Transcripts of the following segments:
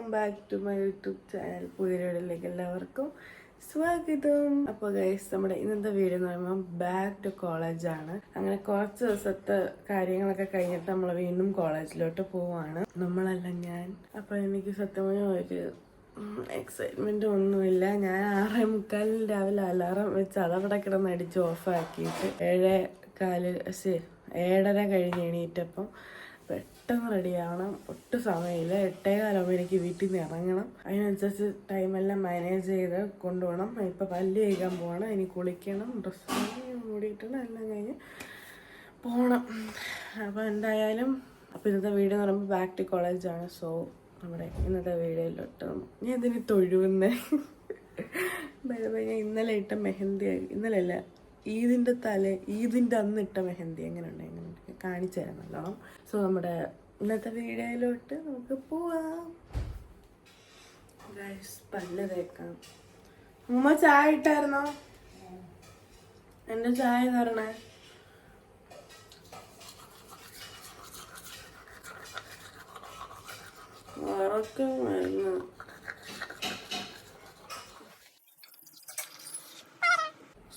Welcome back to my YouTube channel. പുതിയ വീഡിയോയിലേക്ക് എല്ലാവർക്കും സ്വാഗതം. അപ്പോൾ ഗൈസ്, നമ്മുടെ ഇന്നത്തെ വീഡിയോ എന്ന് പറയുമ്പോൾ ബാക്ക് ടു കോളേജാണ്. അങ്ങനെ കുറച്ച് ദിവസത്തെ കാര്യങ്ങളൊക്കെ കഴിഞ്ഞിട്ട് നമ്മൾ വീണ്ടും കോളേജിലോട്ട് പോവാണ്, നമ്മളല്ല ഞാൻ. അപ്പോൾ എനിക്ക് സത്യമായ ഒരു എക്സൈറ്റ്മെന്റ് ഒന്നുമില്ല. ഞാൻ 6:45 രാവിലെ അലാറം വെച്ച് അതവിടെ കിടന്ന് അടിച്ച് ഓഫാക്കിയിട്ട് 7:15 കഴിഞ്ഞ് എണീറ്റപ്പം പെട്ടെന്ന് റെഡിയാവണം. ഒട്ടും സമയമില്ല. 8:15 എനിക്ക് വീട്ടിൽ നിന്ന് ഇറങ്ങണം. അതിനനുസരിച്ച് ടൈമെല്ലാം മാനേജ് ചെയ്ത് കൊണ്ടുപോകണം. ഇപ്പം പല്ല് കഴിക്കാൻ പോകണം, ഇനി കുളിക്കണം, ഡ്രസ്സ് മൂടിയിട്ടുണ്ട്, എല്ലാം കഴിഞ്ഞ് പോകണം. അപ്പോൾ എന്തായാലും ഇന്നത്തെ വീഡിയോ എന്ന് പറയുമ്പോൾ ബാക്ക് ടു കോളേജാണ്. സോ നമ്മുടെ ഇന്നത്തെ വീഡിയോയിലോട്ട് ഞാൻ ഇതിന് തൊഴുവുന്നേ ഞാൻ ഇന്നലെ ഇട്ട മെഹന്തി, ഇന്നലെയല്ല ഈദിൻ്റെ അന്ന് ഇട്ട മെഹന്തി എങ്ങനെയുണ്ട് കാണിച്ചു തരാം നല്ലോണം. സോ നമ്മുടെ ഇന്നത്തെ വീഡിയോയിലോട്ട് നമുക്ക് പോവാം. ഗൈസ്, പല്ല് തേക്കാം. ഉമ്മ ചായ ഇട്ടായിരുന്നോ? എൻ്റെ ചായ എന്ന് പറഞ്ഞേ ഉറക്കം വരുന്നു.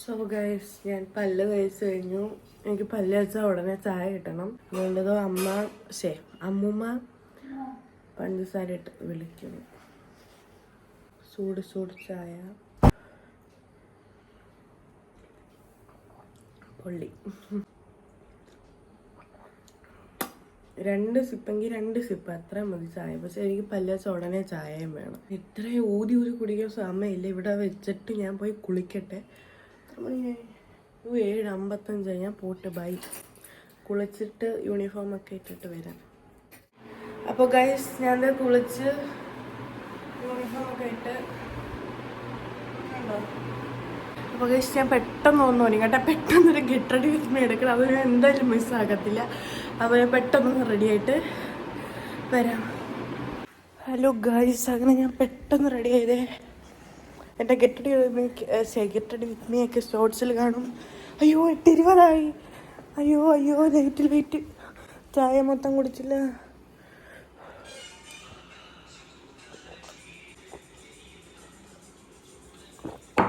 സോ ഗൈസ്, ഞാൻ പല്ല് തേച്ച് കഴിഞ്ഞു. എനിക്ക് പല്ല് തേച്ചാൽ ഉടനെ ചായ കിട്ടണം. അതുകൊണ്ടതോ അമ്മൂമ്മ പഞ്ചസാര ഇട്ട് വിളിക്കുന്നു. ചൂട് ചായ പൊള്ളി. 2 സിപ്പെങ്കിൽ 2 സിപ്പ് അത്രയും മതി ചായ. പക്ഷെ എനിക്ക് പല്ല് വെച്ച ഉടനെ ചായയും വേണം. ഇത്രയും ഊതി കുടിക്കാൻ സമയമില്ല. ഇവിടെ വെച്ചിട്ട് ഞാൻ പോയി കുളിക്കട്ടെ. 7:55 ഞാൻ പോട്ട്. ബൈ. കുളിച്ചിട്ട് യൂണിഫോമൊക്കെ ഇട്ടിട്ട് വരാം. അപ്പോൾ ഗൈസ്, ഞാൻ കുളിച്ച് യൂണിഫോമൊക്കെ ഇട്ട് അപ്പോൾ ഗൈസ്, ഞാൻ പെട്ടെന്ന് തോന്നുന്നു കേട്ടോ. പെട്ടെന്നൊരു ഗെറ്റ് റെഡി വിത്ത് മീ എടുക്കണം. അത് ഞാൻ എന്തായാലും മിസ്സാകത്തില്ല. അപ്പോൾ ഞാൻ പെട്ടെന്ന് റെഡി ആയിട്ട് വരാം. ഹലോ ഗൈസ്, അങ്ങനെ ഞാൻ പെട്ടെന്ന് റെഡി ആയതേ. എൻ്റെ ഗെറ്റ് റെഡി വിത്ത് മീ ഒക്കെ ഷോർട്സിൽ കാണും. അയ്യോ 8:20 അയ്യോ വെയിറ്റ്. ചായ മൊത്തം കുടിച്ചില്ല.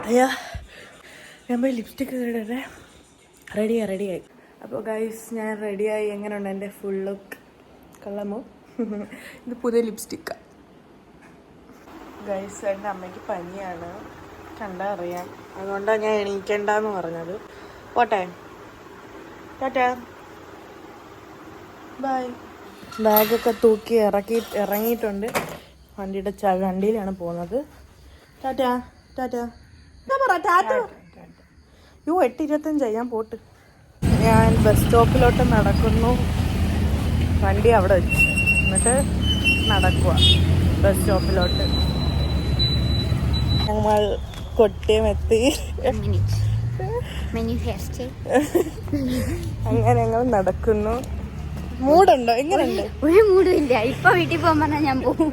അയ്യാ, ഞാൻ പോയി ലിപ്സ്റ്റിക് ഇടട്ടെ. റെഡിയായി. അപ്പോൾ ഗൈസ്, ഞാൻ റെഡിയായി. എങ്ങനെയുണ്ട് എൻ്റെ ഫുൾ ലുക്ക്? കൊള്ളാമോ? ഇത് പുതിയ ലിപ്സ്റ്റിക്കാണ് ഗൈസ്. എൻ്റെ അമ്മയ്ക്ക് പനിയാണ്, കണ്ടാൽ അറിയാം. അതുകൊണ്ടാണ് ഞാൻ എണീക്കണ്ടെന്ന് പറഞ്ഞത്. പോട്ടെ, ടാറ്റാ, ബൈ. ബാഗൊക്കെ തൂക്കി ഇറങ്ങിയിട്ടുണ്ട്. വണ്ടിയിലാണ് പോകുന്നത്. ടാറ്റാ. 8:25 ഞാൻ പോട്ട്. ഞാൻ ബസ് സ്റ്റോപ്പിലോട്ട് നടക്കുന്നു. വണ്ടി അവിടെ വെച്ചു, എന്നിട്ട് നടക്കുക ബസ് സ്റ്റോപ്പിലോട്ട്. ഞങ്ങൾ കൊട്ടിയമെത്തി. അങ്ങനെ ഞങ്ങൾ നടക്കുന്നു. മൂടുണ്ടോ? എങ്ങനെയുണ്ട്? ഒരു മൂടും ഇല്ല. ഇപ്പൊ വീട്ടിൽ പോകാൻ പറഞ്ഞാൽ ഞാൻ പോകും.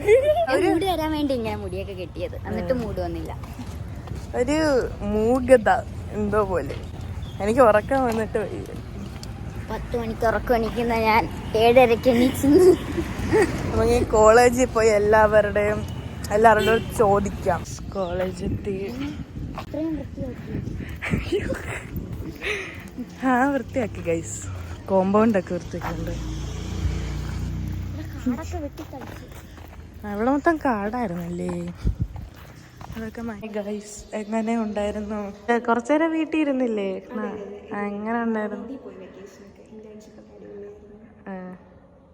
മൂട് വരാൻ വേണ്ടി ഇങ്ങനെ മുടിയൊക്കെ കെട്ടിയത്, എന്നിട്ട് മൂട് വന്നില്ല. ഒരു മൂകത എന്തോ പോലെ. എനിക്ക് ഉറക്കം വന്നിട്ട് 10 മണിക്ക് ഉറക്കം എണീക്കുന്ന ഞാൻ 7:30 എണീച്ചു. നമുക്ക് ഈ കോളേജിൽ പോയി എല്ലാവരുടെയും ചോദിക്കാം. കോളേജെത്തി. വൃത്തിയാക്കി ഗൈസ്. കോമ്പൗണ്ടൊക്കെ വൃത്തിയാക്കിണ്ട്. അവിടെ മൊത്തം കാടായിരുന്നല്ലേ. അതൊക്കെ ഗൈസ്, എങ്ങനെ ഉണ്ടായിരുന്നു? കുറച്ചേരം വീട്ടിൽ ഇരുന്നില്ലേ? എങ്ങനെ ഉണ്ടായിരുന്നു?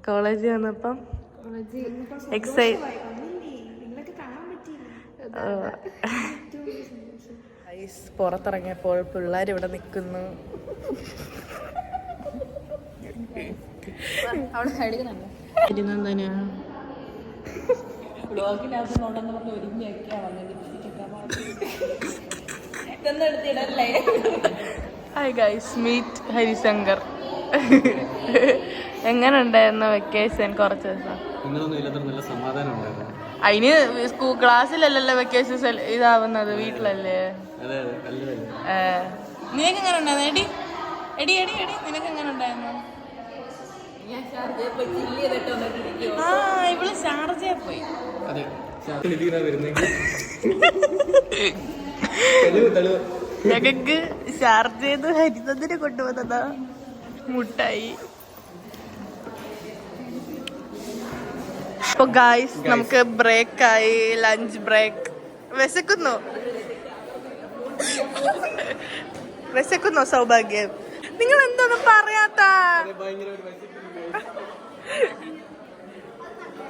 കോളേജിൽ വന്നപ്പം പുറത്തിറങ്ങിയപ്പോൾ പിള്ളേർ ഇവിടെ നിൽക്കുന്നു. Hi guys, meet Harishankar. എങ്ങനെ ഉണ്ടായിരുന്നു വെക്കേഷൻ? കുറച്ച് ദിവസം അതിന് ക്ലാസ്സിലല്ലല്ലോ വെക്കേഷൻ ഇതാവുന്നത്, വീട്ടിലല്ലേ. നിനക്ക് എങ്ങനെ ഉണ്ടായിരുന്നു? എടി നിനക്ക് എങ്ങനെ ഉണ്ടായിരുന്നു? ഇവള് ഷാർജയിൽ പോയി. ഞങ്ങൾക്ക് ഷാർജന്ന് ഹരിതത്തിന് കൊണ്ടുവന്നതാ മുട്ടായി. അപ്പൊ ഗായ്സ് നമുക്ക് ബ്രേക്കായി, ലഞ്ച് ബ്രേക്ക്. വിശക്കുന്നോ സൗഭാഗ്യം? നിങ്ങൾ എന്തൊന്നും പറയാത്ത?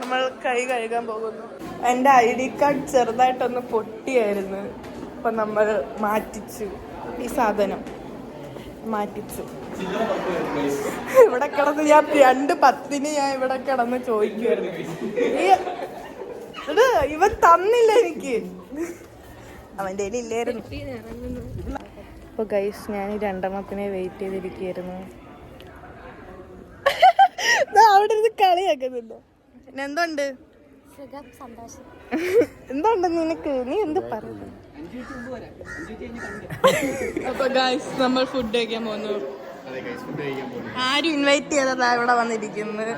നമ്മൾ കൈ കഴുകാൻ പോകുന്നു. എൻ്റെ ID കാർഡ് ചെറുതായിട്ടൊന്ന് പൊട്ടിയായിരുന്നു. അപ്പൊ നമ്മൾ മാറ്റിച്ചു, ഈ സാധനം മാറ്റിച്ചു. ഇവിടെ കിടന്ന് ഞാൻ 2:10 ഞാൻ ഇവിടെ കിടന്ന് ചോദിക്കുമായിരുന്നു. ഇവൻ തന്നില്ല എനിക്ക്, അവൻ്റെ ഇല്ലായിരുന്നു. അപ്പൊ ഗൈസ് ഞാൻ ഈ 2 വെയിറ്റ് ചെയ്തിരിക്കുകയായിരുന്നു. അവിടെ ഇരുന്ന് കളിയാക്കുന്നുണ്ടോ? എന്തുണ്ട് എന്തുണ്ട് നിനക്ക്? നീ എന്ത് പറയുന്നു? അപ്പൊ ഗൈസ് നമ്മൾ ഫുഡ് കഴിക്കാൻ പോകുന്നു. ആരും ഇൻവൈറ്റ് ചെയ്തതാ ഇവിടെ വന്നിരിക്കുന്നത്.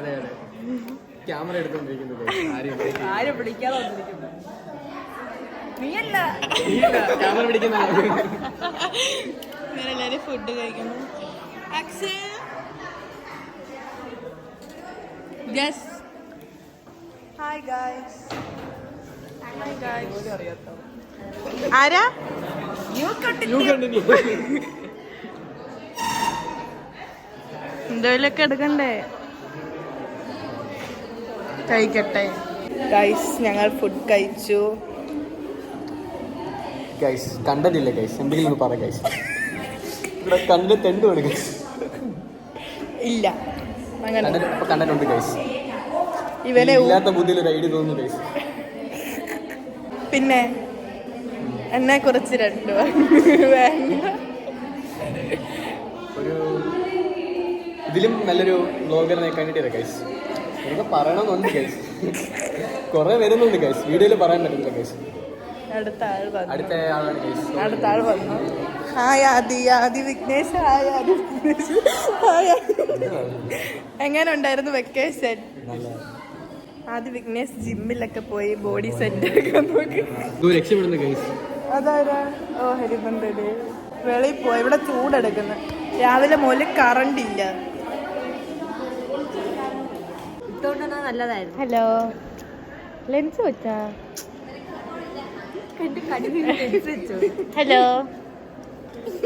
ആരും പിടിക്കാതെ വന്നിരിക്കുന്നു. നീയല്ല, എല്ലാരും ഫുഡ് കഴിക്കുന്നു. Hi guys. ആരാ? എന്തെങ്കിലുമൊക്കെ എടുക്കണ്ടേ? കഴിക്കട്ടെ. ഗൈസ് ഞങ്ങൾ ഫുഡ് കഴിച്ചു. ഗൈസ് കണ്ടിട്ടില്ല ഗൈസ്, എന്തെങ്കിലും പറ ഗൈസ്. ഇവിടെ കണ്ടിട്ട് എന്ത് വേണം ഗൈസ്? ഇല്ല കണ്ടിട്ടുണ്ട് ഗൈസ്. ഇവനെ ഇല്ലാത്ത ബുദ്ധിയിൽ ഒരു ഐഡിയ തോന്നുന്നു ഗൈസ്. പിന്നെ എന്നെ കുറിച്ച് 2 വേണ്ട. ഒരു ഇതിലും നല്ലൊരു ബ്ലോഗറിനെ കണ്ടിട്ടില്ല ഗൈസ്. എനിക്ക് പറയണമെന്നുണ്ട് ഗൈസ്, കുറെ വരുന്നുണ്ട് ഗൈസ്, വീഡിയോയിൽ പറയാൻ പറ്റുന്നില്ല ഗൈസ്. അടുത്ത ആൾ വന്നു. ഹായ് ആദി വിഘ്നേഷ്. എങ്ങനെ ഉണ്ടായിരുന്നു വെക്കേഷൻ? ആദി വിഘ്നേഷ് ജിമ്മിലൊക്കെ പോയി ബോഡി സെറ്റ് ആക്കാൻ നോക്കി. രക്ഷപ്പെടുന്നു ഗൈസ്. അതാരാ? ഓ ഹരിബന്ധര് വെളിയിൽ പോയി. ഇവിടെ ചൂടെടുക്കുന്നു. രാവിലെ മുതൽ കറണ്ട് ഇല്ല. നല്ലതായിരുന്നു. ഹലോ, ലെൻസ് വെച്ചാ? ഹലോ.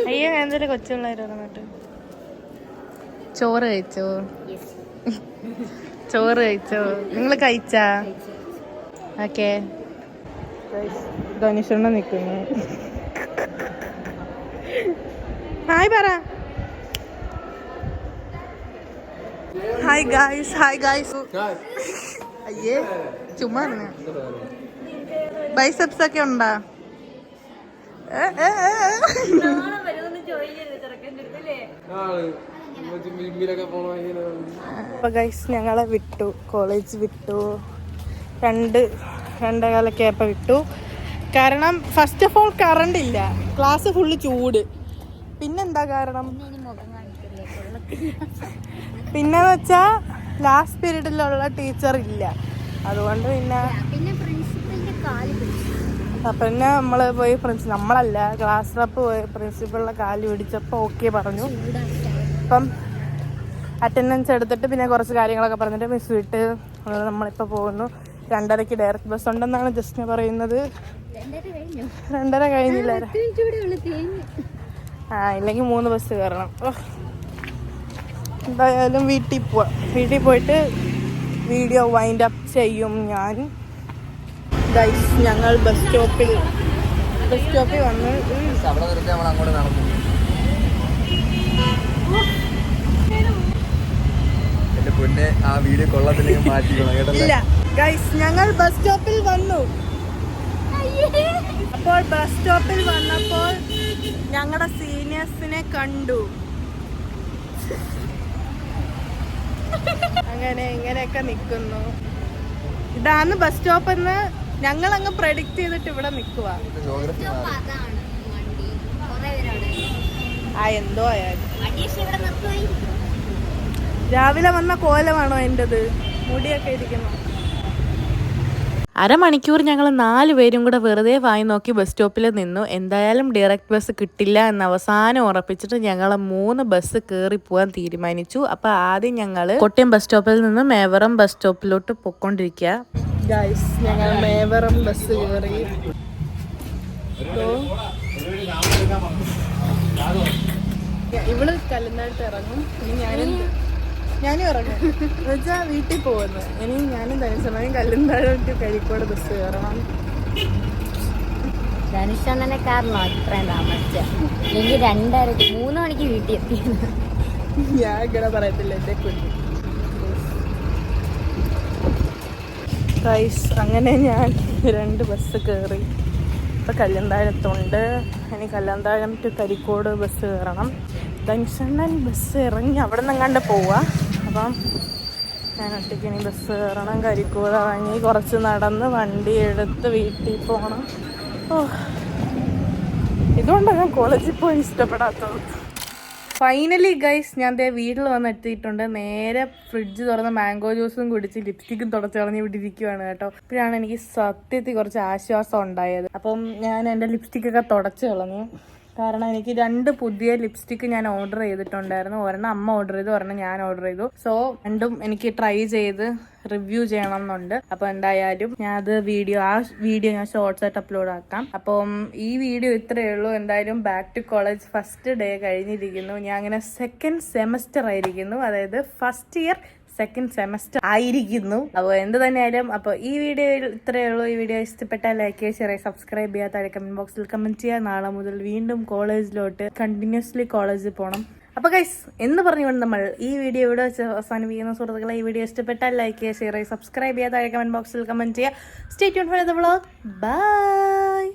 അയ്യോ എന്തൊരു കൊച്ചുള്ളവരോ എന്നിട്ട്. ചോറ് കഴിച്ചോ? ചോറ് കഴിച്ചോ? നിങ്ങൾ കഴിച്ചാ? ഓക്കെ. ധനുഷണ്ണ നിൽക്കുന്നു. ഹായ് പറ. Hi guys. അയ്യേ ചുമ്മാ ബൈസെപ്സ് ഒക്കെ ഉണ്ടാ? അപ്പൊ ഗൈസ് ഞങ്ങളെ വിട്ടു, കോളേജ് വിട്ടു. 2-2:15 ആയപ്പോൾ വിട്ടു. കാരണം ഫസ്റ്റ് ഓഫ് ഓൾ കറണ്ട് ഇല്ല, ക്ലാസ് ഫുള്ള് ചൂട്. പിന്നെന്താ കാരണം? പിന്നെന്ന് വെച്ചാ ലാസ്റ്റ് പീരീഡിലുള്ള ടീച്ചർ ഇല്ല, അതുകൊണ്ട് പിന്നെ നമ്മൾ പോയി നമ്മളല്ല ക്ലാസ് റപ്പ് പോയി പ്രിൻസിപ്പളിനെ കാല് പിടിച്ചപ്പോൾ ഓക്കെ പറഞ്ഞു. അപ്പം അറ്റൻഡൻസ് എടുത്തിട്ട് പിന്നെ കുറച്ച് കാര്യങ്ങളൊക്കെ പറഞ്ഞിട്ട് മിസ് വിട്ട് നമ്മളിപ്പോൾ പോകുന്നു. 2:30 ഡയറക്റ്റ് ബസ് ഉണ്ടെന്നാണ് ജസ്റ്റ് പറയുന്നത്. 2:30 കഴിഞ്ഞില്ല. ഇല്ലെങ്കിൽ 3 ബസ് കയറണം. എന്തായാലും വീട്ടിൽ പോവാം. വീട്ടിൽ പോയിട്ട് വീഡിയോ വൈൻഡ് അപ്പ് ചെയ്യും ഞാൻ. ഗൈസ് ഞങ്ങൾ ബസ് സ്റ്റോപ്പിൽ വന്ന് ആ വീഡിയോ കൊള്ളത്തിലേക്ക് മാറ്റിക്കണം. ഇല്ല ഗൈസ് ഞങ്ങൾ ബസ് സ്റ്റോപ്പിൽ വന്നു. അപ്പോൾ ബസ് സ്റ്റോപ്പിൽ വന്നപ്പോൾ ഞങ്ങളുടെ സീനിയേഴ്സിനെ കണ്ടു. അങ്ങനെ ഇങ്ങനെയൊക്കെ നിൽക്കുന്നു. ഇതാണ് ബസ് സ്റ്റോപ്പ് എന്ന് ഞങ്ങൾ അങ്ങ് പ്രഡിക്റ്റ് ചെയ്തിട്ട് ഇവിടെ നിൽക്കുക. എന്തോ ആയാലും രാവിലെ വന്ന കോലമാണോ എൻ്റെത്? മുടിയൊക്കെ ഇരിക്കുന്നു. അരമണിക്കൂർ ഞങ്ങൾ 4 പേരും കൂടെ വെറുതെ വായി നോക്കി ബസ് സ്റ്റോപ്പിൽ നിന്നു. എന്തായാലും ഡയറക്റ്റ് ബസ് കിട്ടില്ല എന്ന് അവസാനം ഉറപ്പിച്ചിട്ട് ഞങ്ങൾ 3 ബസ് കയറി പോകാൻ തീരുമാനിച്ചു. അപ്പോൾ ആദ്യം ഞങ്ങൾ കോട്ടയം ബസ് സ്റ്റോപ്പിൽ നിന്ന് മേവറം ബസ് സ്റ്റോപ്പിലോട്ട് പൊയ്ക്കൊണ്ടിരിക്കുക. ഗൈസ്, ഞങ്ങൾ മേവറം ബസ് കയറി. ഇവള് കല്ലുന്നായിട്ട് ഇറങ്ങും, ഇനി ഞാനും ഇറങ്ങും എന്നുവെച്ചാൽ വീട്ടിൽ പോകുന്നു. ഇനി ഞാനും ധനുഷനും കല്ലുന്നായിട്ട് കരിക്കോട് ബസ് കയറണം. ധനുഷണ്ണനെ കാരണോ ഇത്രയും താമസിച്ച, എനിക്ക് 2:30 3 മണിക്ക് വീട്ടിൽ എത്തി. ഞാൻ ഇങ്ങനെ പറയത്തില്ല എൻ്റെ കുഞ്ഞു. ഗൈസ്, അങ്ങനെ ഞാൻ 2 ബസ് കയറി. ഇപ്പോൾ കല്ലുന്താഴത്തുണ്ട്. ഇനി കല്ലുന്താഴം ടു കരിക്കോട് ബസ് കയറണം. ധനുഷണ്ണൻ ബസ് ഇറങ്ങി അവിടെ നിന്ന് എങ്ങാണ്ട് പോവുക. അപ്പം ഞാൻ ഒറ്റയ്ക്ക് ഇനി ബസ് കയറണം. കരിക്കോട് ഇറങ്ങി കുറച്ച് നടന്ന് വണ്ടി എടുത്ത് വീട്ടിൽ പോകണം. ഓ, ഇതുകൊണ്ടാണ് ഞാൻ കോളേജിൽ പോയി ഇഷ്ടപ്പെടാത്തത്. ഫൈനലി ഗൈസ്, ഞാൻ ദേ വീട്ടിൽ വന്ന് എത്തിയിട്ടുണ്ട്. നേരെ ഫ്രിഡ്ജ് തുറന്ന് മാംഗോ ജ്യൂസും കുടിച്ച് ലിപ്സ്റ്റിക്കും തുടച്ച് കളഞ്ഞ് ഇവിടെ ഇരിക്കുവാണ് കേട്ടോ. ഇപ്പോഴാണ് എനിക്ക് സത്യത്തിൽ കുറച്ച് ആശ്വാസം ഉണ്ടായത്. അപ്പം ഞാൻ എൻ്റെ ലിപ്സ്റ്റിക്കൊക്കെ തുടച്ച് കളഞ്ഞു. കാരണം എനിക്ക് 2 പുതിയ ലിപ്സ്റ്റിക്ക് ഞാൻ ഓർഡർ ചെയ്തിട്ടുണ്ടായിരുന്നു. ഒരെണ്ണം അമ്മ ഓർഡർ ചെയ്തു, ഒരെണ്ണം ഞാൻ ഓർഡർ ചെയ്തു. സോ രണ്ടും എനിക്ക് ട്രൈ ചെയ്ത് റിവ്യൂ ചെയ്യണം എന്നുണ്ട്. അപ്പോൾ എന്തായാലും ഞാൻ വീഡിയോ ഞാൻ ഷോർട്സ് ആയിട്ട് അപ്ലോഡ് ആക്കാം. അപ്പം ഈ വീഡിയോ ഇത്രയേ ഉള്ളൂ. എന്തായാലും back to college first day കഴിഞ്ഞിരിക്കുന്നു. ഞാൻ അങ്ങനെ 2nd സെമസ്റ്റർ ആയിരിക്കുന്നു. അതായത് ഫസ്റ്റ് ഇയർ 2nd സെമസ്റ്റർ ആയിരിക്കുന്നു. അപ്പോൾ എന്ത് തന്നെയായാലും അപ്പോൾ ഈ വീഡിയോയിൽ ഇത്രയേ ഉള്ളൂ. ഈ വീഡിയോ ഇഷ്ടപ്പെട്ടാൽ ലൈക്ക് ചെയ്യുക, ഷെയർ ചെയ്യുക, സബ്സ്ക്രൈബ് ചെയ്യുക, താഴെ കമന്റ് ബോക്സിൽ കമന്റ് ചെയ്യുക. നാളെ മുതൽ വീണ്ടും കോളേജിലോട്ട് കണ്ടിന്യൂസ്ലി കോളേജിൽ പോകണം. അപ്പോൾ ഗൈസ്, എന്ന് പറഞ്ഞുകൊണ്ട് നമ്മൾ ഈ വീഡിയോ ഇവിടെ വെച്ച് അവസാനിപ്പിക്കുന്ന സുഹൃത്തുക്കളെ. ഈ വീഡിയോ ഇഷ്ടപ്പെട്ടാൽ ലൈക്ക് ചെയ്യുക, ഷെയർ ചെയ്യുക, സബ്സ്ക്രൈബ് ചെയ്യുക, താഴെ കമന്റ് ബോക്സിൽ കമന്റ് ചെയ്യുക. Stay tune for the vlog. By.